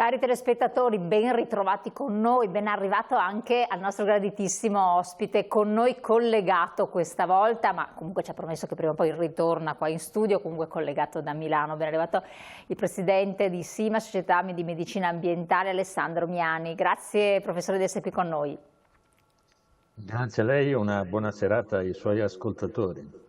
Cari telespettatori, ben ritrovati con noi, ben arrivato anche al nostro graditissimo ospite, con noi collegato questa volta, ma comunque ci ha promesso che prima o poi ritorna qua in studio, comunque collegato da Milano. Ben arrivato il presidente di SIMA, Società di Medicina Ambientale, Alessandro Miani. Grazie professore di essere qui con noi. Grazie a lei e una buona serata ai suoi ascoltatori.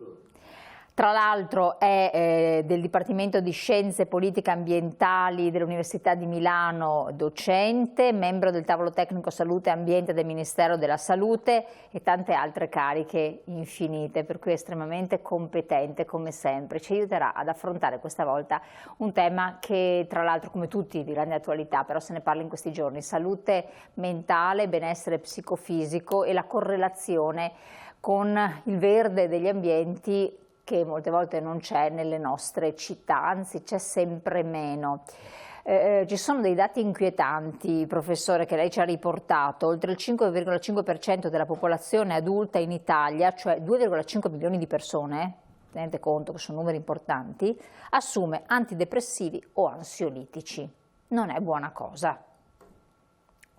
Tra l'altro è del Dipartimento di Scienze Politiche Ambientali dell'Università di Milano, docente, membro del tavolo tecnico Salute e Ambiente del Ministero della Salute e tante altre cariche infinite, per cui è estremamente competente come sempre. Ci aiuterà ad affrontare questa volta un tema che tra l'altro come tutti di grande attualità, però se ne parla in questi giorni, salute mentale, benessere psicofisico e la correlazione con il verde degli ambienti che molte volte non c'è nelle nostre città, anzi c'è sempre meno. Ci sono dei dati inquietanti, professore, che lei ci ha riportato. Oltre il 5,5% della popolazione adulta in Italia, cioè 2,5 milioni di persone, tenete conto che sono numeri importanti, assume antidepressivi o ansiolitici. Non è buona cosa,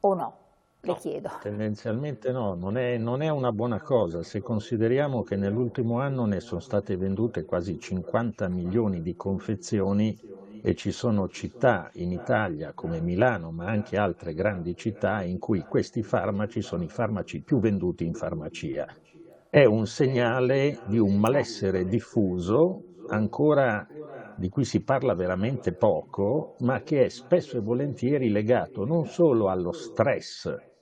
o no? Le chiedo. Tendenzialmente no, non è una buona cosa se consideriamo che nell'ultimo anno ne sono state vendute quasi 50 milioni di confezioni e ci sono città in Italia come Milano, ma anche altre grandi città in cui questi farmaci sono i farmaci più venduti in farmacia. È un segnale di un malessere diffuso, ancora di cui si parla veramente poco, ma che è spesso e volentieri legato non solo allo stress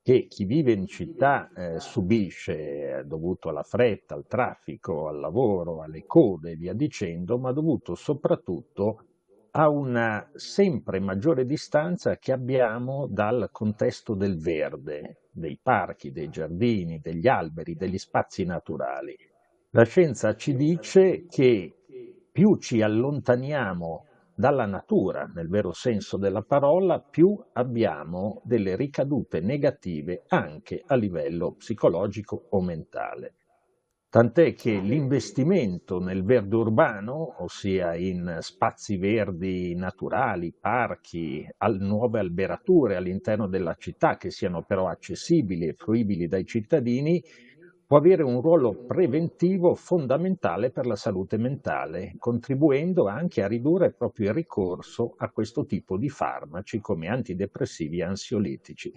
che chi vive in città subisce dovuto alla fretta, al traffico, al lavoro, alle code e via dicendo, ma dovuto soprattutto a una sempre maggiore distanza che abbiamo dal contesto del verde, dei parchi, dei giardini, degli alberi, degli spazi naturali. La scienza ci dice che più ci allontaniamo dalla natura, nel vero senso della parola, più abbiamo delle ricadute negative anche a livello psicologico o mentale. Tant'è che l'investimento nel verde urbano, ossia in spazi verdi naturali, parchi, nuove alberature all'interno della città che siano però accessibili e fruibili dai cittadini, può avere un ruolo preventivo fondamentale per la salute mentale, contribuendo anche a ridurre proprio il ricorso a questo tipo di farmaci come antidepressivi e ansiolitici.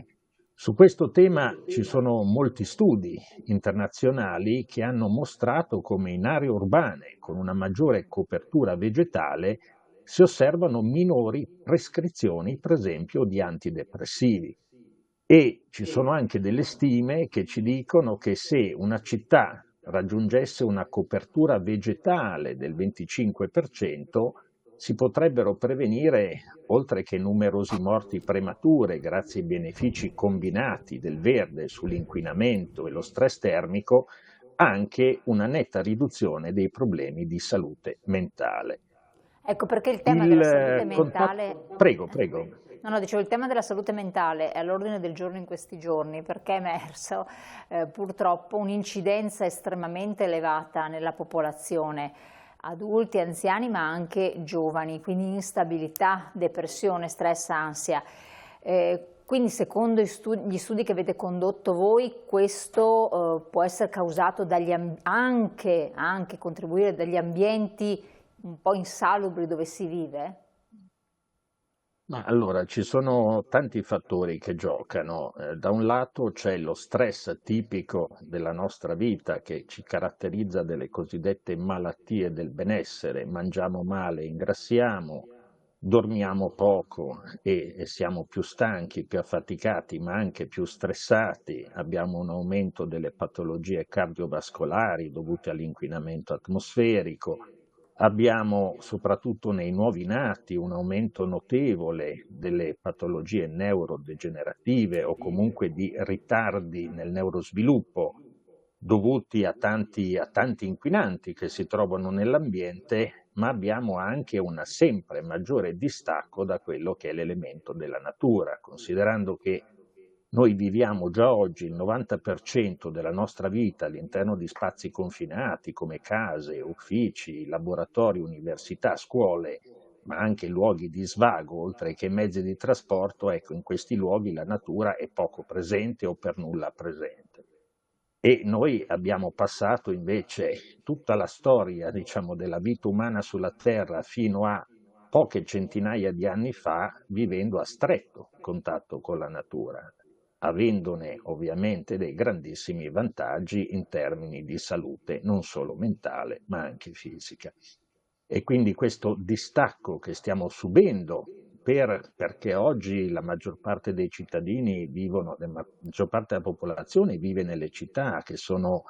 Su questo tema ci sono molti studi internazionali che hanno mostrato come in aree urbane con una maggiore copertura vegetale si osservano minori prescrizioni, per esempio, di antidepressivi. E ci sono anche delle stime che ci dicono che se una città raggiungesse una copertura vegetale del 25%, si potrebbero prevenire, oltre che numerosi morti premature grazie ai benefici combinati del verde sull'inquinamento e lo stress termico, anche una netta riduzione dei problemi di salute mentale. Ecco perché il tema della salute mentale... Prego, prego. No, dicevo, il tema della salute mentale è all'ordine del giorno in questi giorni perché è emerso purtroppo un'incidenza estremamente elevata nella popolazione, adulti, anziani ma anche giovani, quindi instabilità, depressione, stress, ansia. Quindi secondo gli studi che avete condotto voi, questo può essere causato anche contribuire dagli ambienti un po' insalubri dove si vive? Ma allora, ci sono tanti fattori che giocano. Da un lato c'è lo stress tipico della nostra vita che ci caratterizza delle cosiddette malattie del benessere. Mangiamo male, ingrassiamo, dormiamo poco e siamo più stanchi, più affaticati, ma anche più stressati. Abbiamo un aumento delle patologie cardiovascolari dovute all'inquinamento atmosferico. Abbiamo soprattutto nei nuovi nati un aumento notevole delle patologie neurodegenerative o comunque di ritardi nel neurosviluppo dovuti a tanti inquinanti che si trovano nell'ambiente, ma abbiamo anche un sempre maggiore distacco da quello che è l'elemento della natura, considerando che noi viviamo già oggi il 90% della nostra vita all'interno di spazi confinati come case, uffici, laboratori, università, scuole, ma anche luoghi di svago, oltre che mezzi di trasporto, ecco, in questi luoghi la natura è poco presente o per nulla presente. E noi abbiamo passato invece tutta la storia, diciamo, della vita umana sulla Terra fino a poche centinaia di anni fa vivendo a stretto contatto con la natura, avendone ovviamente dei grandissimi vantaggi in termini di salute, non solo mentale, ma anche fisica. E quindi questo distacco che stiamo subendo perché oggi la maggior parte dei cittadini vivono, la maggior parte della popolazione vive nelle città che sono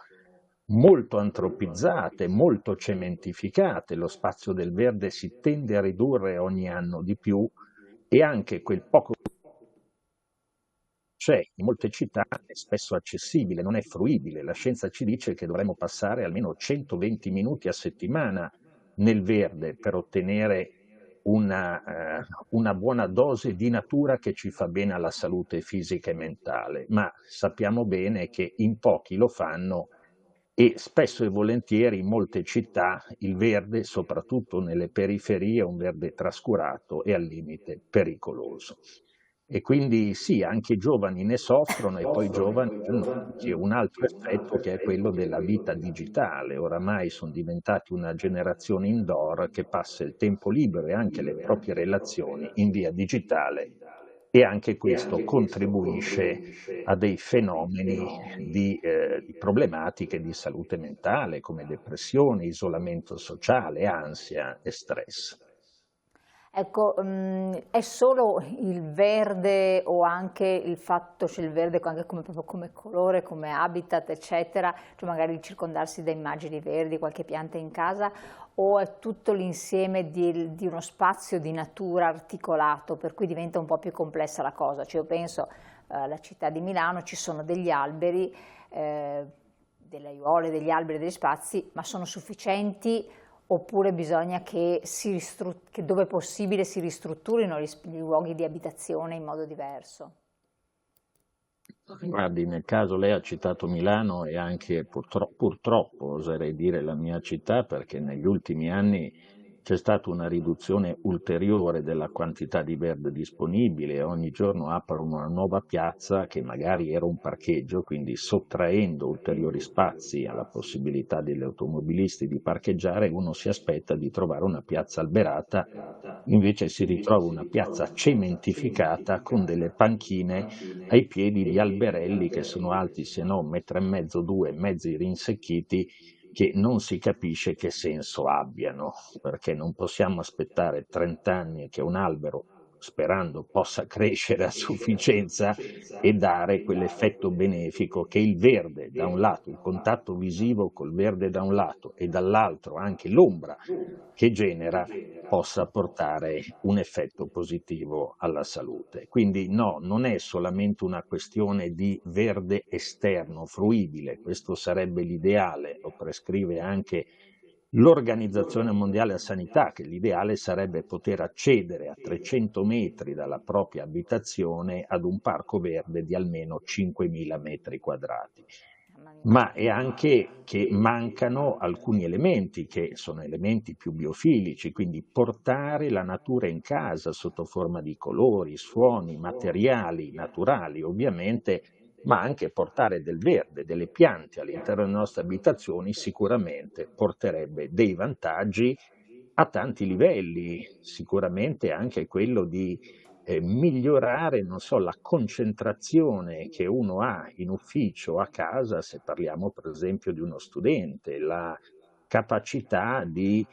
molto antropizzate, molto cementificate, lo spazio del verde si tende a ridurre ogni anno di più e anche quel poco c'è in molte città è spesso accessibile, non è fruibile. La scienza ci dice che dovremmo passare almeno 120 minuti a settimana nel verde per ottenere una buona dose di natura che ci fa bene alla salute fisica e mentale, ma sappiamo bene che in pochi lo fanno e spesso e volentieri in molte città il verde, soprattutto nelle periferie, è un verde trascurato e al limite pericoloso. E quindi sì, anche i giovani ne soffrono e poi i giovani hanno anche un altro effetto che è quello della vita digitale. Oramai sono diventati una generazione indoor che passa il tempo libero e anche le proprie relazioni in via digitale e anche questo contribuisce a dei fenomeni di problematiche di salute mentale come depressione, isolamento sociale, ansia e stress. Ecco, è solo il verde o anche il fatto, cioè il verde anche come, proprio come colore, come habitat, eccetera, cioè magari circondarsi da immagini verdi, qualche pianta in casa, o è tutto l'insieme di uno spazio di natura articolato, per cui diventa un po' più complessa la cosa. Cioè io penso alla città di Milano, ci sono degli alberi, delle aiuole, degli alberi, degli spazi, ma sono sufficienti oppure bisogna che, che dove è possibile si ristrutturino gli luoghi di abitazione in modo diverso? Guardi, nel caso lei ha citato Milano e anche purtroppo oserei dire la mia città, perché negli ultimi anni c'è stata una riduzione ulteriore della quantità di verde disponibile. Ogni giorno aprono una nuova piazza che magari era un parcheggio, quindi sottraendo ulteriori spazi alla possibilità degli automobilisti di parcheggiare, uno si aspetta di trovare una piazza alberata, invece si ritrova una piazza cementificata con delle panchine ai piedi di alberelli che sono alti se no 1,5 m, 2, mezzi rinsecchiti, che non si capisce che senso abbiano, perché non possiamo aspettare 30 anni che un albero, sperando possa crescere a sufficienza e dare quell'effetto benefico che il verde da un lato, il contatto visivo col verde da un lato e dall'altro anche l'ombra che genera possa portare un effetto positivo alla salute. Quindi no, non è solamente una questione di verde esterno, fruibile, questo sarebbe l'ideale, lo prescrive anche l'Organizzazione Mondiale della Sanità, che l'ideale sarebbe poter accedere a 300 metri dalla propria abitazione ad un parco verde di almeno 5.000 metri quadrati. Ma è anche che mancano alcuni elementi che sono elementi più biofilici, quindi portare la natura in casa sotto forma di colori, suoni, materiali naturali ovviamente, ma anche portare del verde, delle piante all'interno delle nostre abitazioni sicuramente porterebbe dei vantaggi a tanti livelli, sicuramente anche quello di migliorare, non so, la concentrazione che uno ha in ufficio o a casa, se parliamo per esempio di uno studente, la capacità di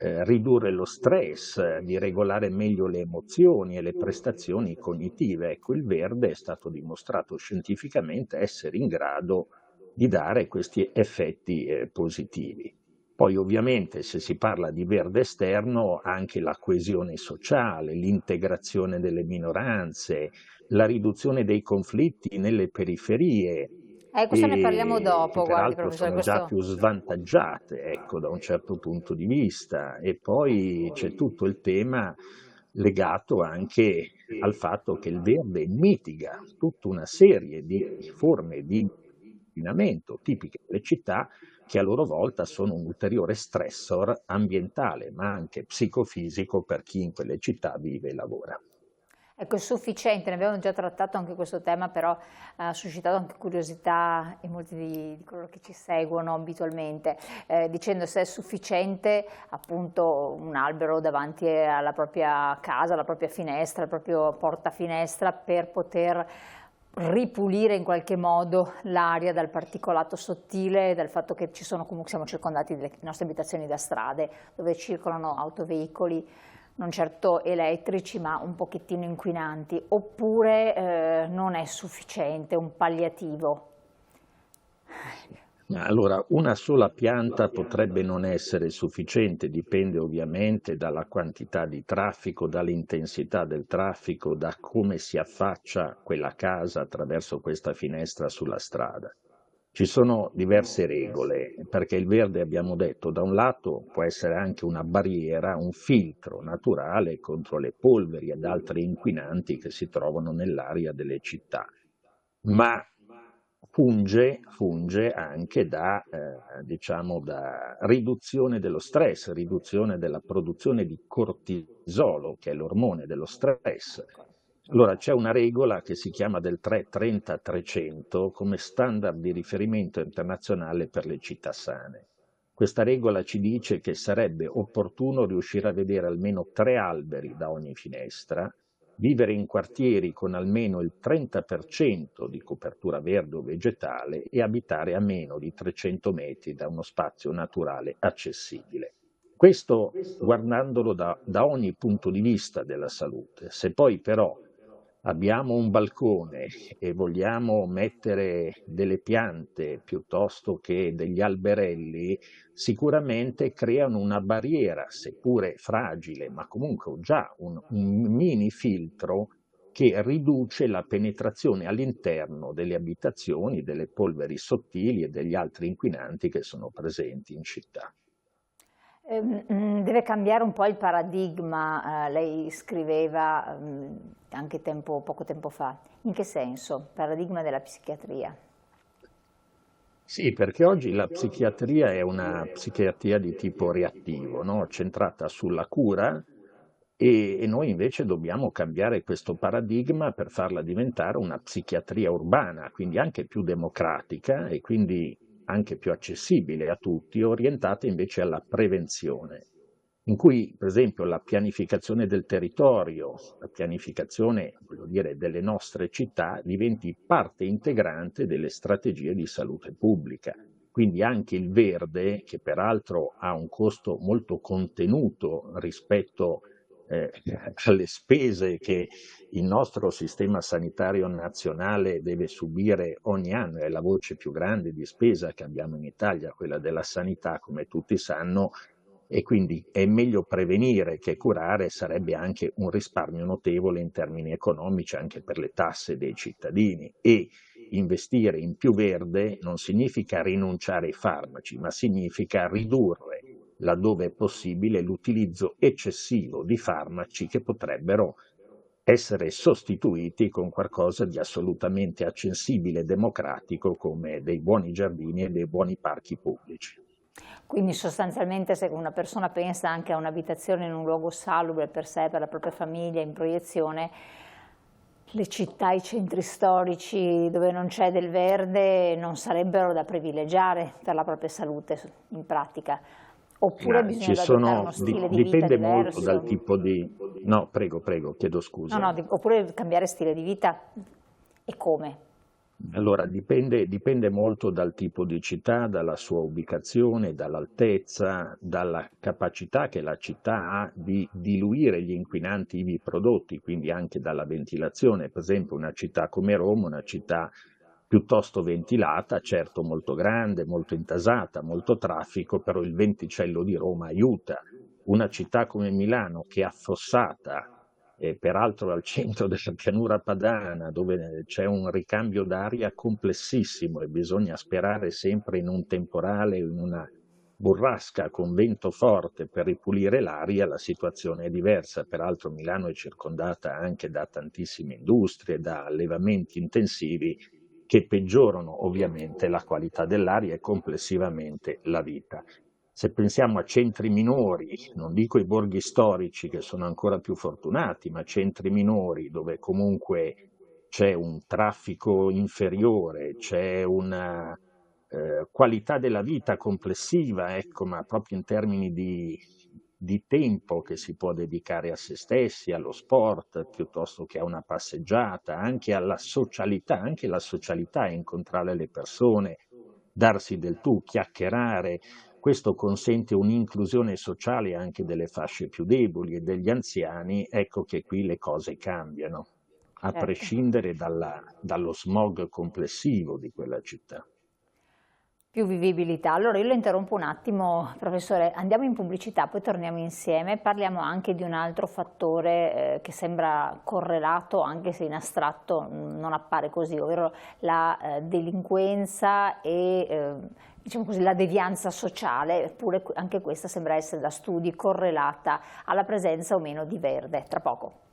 ridurre lo stress, di regolare meglio le emozioni e le prestazioni cognitive. Ecco, il verde è stato dimostrato scientificamente essere in grado di dare questi effetti positivi. Poi ovviamente se si parla di verde esterno anche la coesione sociale, l'integrazione delle minoranze, la riduzione dei conflitti nelle periferie Questo ne parliamo che dopo, guardi peraltro professore, sono già questo... più svantaggiate, ecco, da un certo punto di vista. E poi c'è tutto il tema legato anche al fatto che il verde mitiga tutta una serie di forme di inquinamento tipiche delle città che a loro volta sono un ulteriore stressor ambientale, ma anche psicofisico per chi in quelle città vive e lavora. Ecco, è sufficiente, ne abbiamo già trattato anche questo tema, però ha suscitato anche curiosità in molti di coloro che ci seguono abitualmente, dicendo se è sufficiente appunto un albero davanti alla propria casa, alla propria finestra, al proprio portafinestra per poter ripulire in qualche modo l'aria dal particolato sottile, dal fatto che comunque siamo circondati dalle nostre abitazioni da strade dove circolano autoveicoli non certo elettrici ma un pochettino inquinanti, oppure non è sufficiente, un palliativo? Allora, una sola pianta potrebbe non essere sufficiente, dipende ovviamente dalla quantità di traffico, dall'intensità del traffico, da come si affaccia quella casa attraverso questa finestra sulla strada. Ci sono diverse regole, perché il verde, abbiamo detto, da un lato può essere anche una barriera, un filtro naturale contro le polveri ed altri inquinanti che si trovano nell'aria delle città, ma funge anche diciamo, da riduzione dello stress, riduzione della produzione di cortisolo, che è l'ormone dello stress. Allora c'è una regola che si chiama del 3-30-300 come standard di riferimento internazionale per le città sane. Questa regola ci dice che sarebbe opportuno riuscire a vedere almeno 3 alberi da ogni finestra, vivere in quartieri con almeno il 30% di copertura verde o vegetale e abitare a meno di 300 metri da uno spazio naturale accessibile. Questo guardandolo da ogni punto di vista della salute. Se poi però abbiamo un balcone e vogliamo mettere delle piante piuttosto che degli alberelli, sicuramente creano una barriera, seppure fragile, ma comunque già un mini filtro che riduce la penetrazione all'interno delle abitazioni, delle polveri sottili e degli altri inquinanti che sono presenti in città. Deve cambiare un po' il paradigma, lei scriveva anche poco tempo fa. In che senso? Paradigma della psichiatria. Sì, perché oggi la psichiatria è una psichiatria di tipo reattivo, no? Centrata sulla cura e noi invece dobbiamo cambiare questo paradigma per farla diventare una psichiatria urbana, quindi anche più democratica e quindi anche più accessibile a tutti, orientata invece alla prevenzione, in cui per esempio la pianificazione del territorio, la pianificazione, voglio dire, delle nostre città diventi parte integrante delle strategie di salute pubblica. Quindi anche il verde, che peraltro ha un costo molto contenuto rispetto alle spese che il nostro sistema sanitario nazionale deve subire ogni anno, è la voce più grande di spesa che abbiamo in Italia, quella della sanità, come tutti sanno, e quindi è meglio prevenire che curare, sarebbe anche un risparmio notevole in termini economici anche per le tasse dei cittadini. E investire in più verde non significa rinunciare ai farmaci, ma significa ridurre, laddove è possibile, l'utilizzo eccessivo di farmaci che potrebbero essere sostituiti con qualcosa di assolutamente accessibile e democratico come dei buoni giardini e dei buoni parchi pubblici. Quindi sostanzialmente se una persona pensa anche a un'abitazione in un luogo salubre per sé, per la propria famiglia, in proiezione, le città, i centri storici dove non c'è del verde non sarebbero da privilegiare per la propria salute in pratica. Oppure bisogna adottare uno stile di vita dipende molto diverso. dal tipo di... No, prego, chiedo scusa. No, oppure cambiare stile di vita e come? Allora, dipende molto dal tipo di città, dalla sua ubicazione, dall'altezza, dalla capacità che la città ha di diluire gli inquinanti ivi prodotti, quindi anche dalla ventilazione. Per esempio, una città come Roma, una città piuttosto ventilata, certo molto grande, molto intasata, molto traffico, però il venticello di Roma aiuta. Una città come Milano, che è affossata, peraltro al centro della pianura padana, dove c'è un ricambio d'aria complessissimo e bisogna sperare sempre in un temporale, in una burrasca con vento forte per ripulire l'aria, la situazione è diversa. Peraltro Milano è circondata anche da tantissime industrie, da allevamenti intensivi che peggiorano ovviamente la qualità dell'aria e complessivamente la vita. Se pensiamo a centri minori, non dico i borghi storici che sono ancora più fortunati, ma centri minori dove comunque c'è un traffico inferiore, c'è una qualità della vita complessiva, ecco, ma proprio in termini di tempo che si può dedicare a se stessi, allo sport, piuttosto che a una passeggiata, anche alla socialità, anche la socialità, incontrare le persone, darsi del tu, chiacchierare. Questo consente un'inclusione sociale anche delle fasce più deboli e degli anziani, ecco che qui le cose cambiano, a Certo. prescindere dallo smog complessivo di quella città. Più vivibilità. Allora io lo interrompo un attimo, professore, andiamo in pubblicità, poi torniamo insieme, parliamo anche di un altro fattore che sembra correlato, anche se in astratto non appare così, ovvero la delinquenza e diciamo così, la devianza sociale, eppure anche questa sembra essere da studi correlata alla presenza o meno di verde. Tra poco.